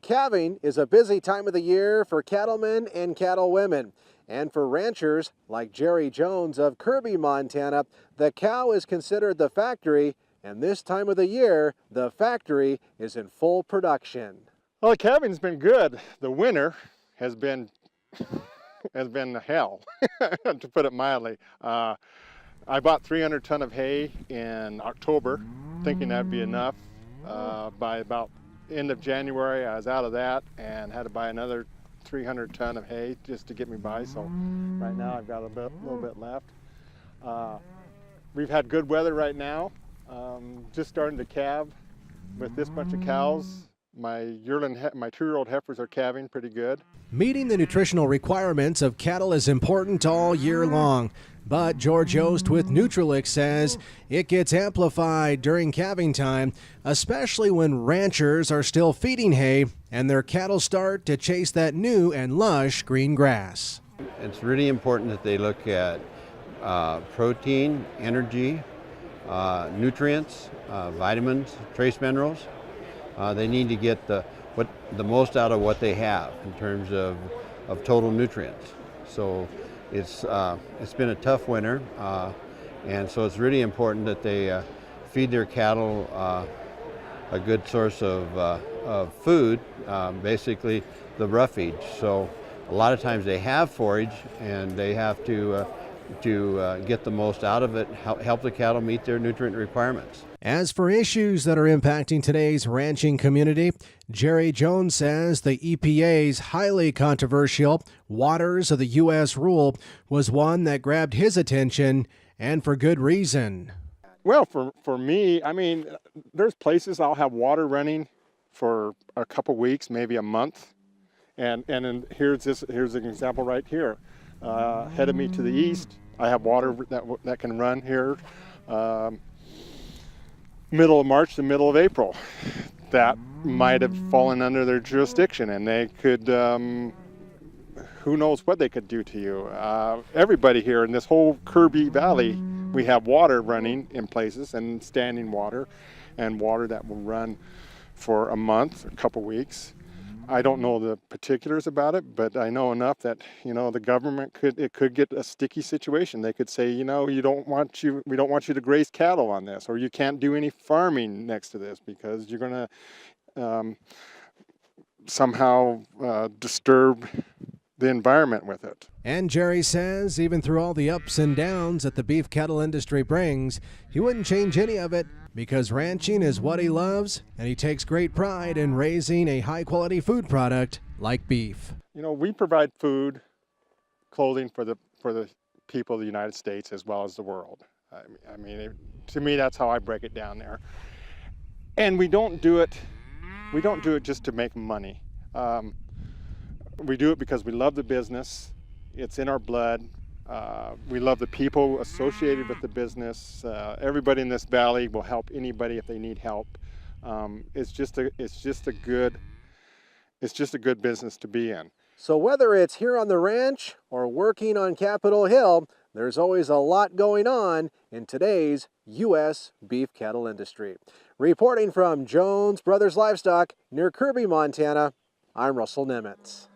Calving is a busy time of the year for cattlemen and cattlewomen. And for ranchers like Jerry Jones of Kirby, Montana, the cow is considered the factory, and this time of the year, the factory is in full production. Well, the calving's been good. The winter has been hell, to put it mildly. I bought 300 ton of hay in October, thinking that'd be enough. By about end of January, I was out of that and had to buy another 300 ton of hay just to get me by. So right now I've got a little bit left. We've had good weather right now. Just starting to calve with this bunch of cows. My 2-year-old heifers are calving pretty good. Meeting the nutritional requirements of cattle is important all year long. But George Yost with Nutrilix says it gets amplified during calving time, especially when ranchers are still feeding hay and their cattle start to chase that new and lush green grass. It's really important that they look at protein, energy, nutrients, vitamins, trace minerals. They need to get the most out of what they have in terms of total nutrients. So it's been a tough winter, and so it's really important that they feed their cattle a good source of food, basically the roughage. So a lot of times they have forage, and they have to get the most out of it, help the cattle meet their nutrient requirements. As for issues that are impacting today's ranching community, Jerry Jones says the EPA's highly controversial Waters of the U.S. rule was one that grabbed his attention, and for good reason. Well, for me, I mean, there's places I'll have water running for a couple weeks, maybe a month, and here's an example right here. Ahead of me to the east, I have water that can run here. Middle of March to middle of April. That might have fallen under their jurisdiction, and they could, who knows what they could do to you. Everybody here in this whole Kirby Valley, we have water running in places, and standing water, and water that will run for a month, a couple weeks. I don't know the particulars about it, but I know enough that, the government could get a sticky situation. They could say, we don't want you to graze cattle on this, or you can't do any farming next to this because you're going to somehow disturb the environment with it. And Jerry says even through all the ups and downs that the beef cattle industry brings, he wouldn't change any of it because ranching is what he loves, and he takes great pride in raising a high-quality food product like beef. We provide food, clothing for the people of the United States as well as the world. I mean, to me, that's how I break it down there. And we don't do it just to make money. We do it because we love the business. It's in our blood. We love the people associated with the business. Everybody in this valley will help anybody if they need help. It's just a good business to be in. So whether it's here on the ranch or working on Capitol Hill, there's always a lot going on in today's U.S. beef cattle industry. Reporting from Jones Brothers Livestock near Kirby, Montana, I'm Russell Nemitz.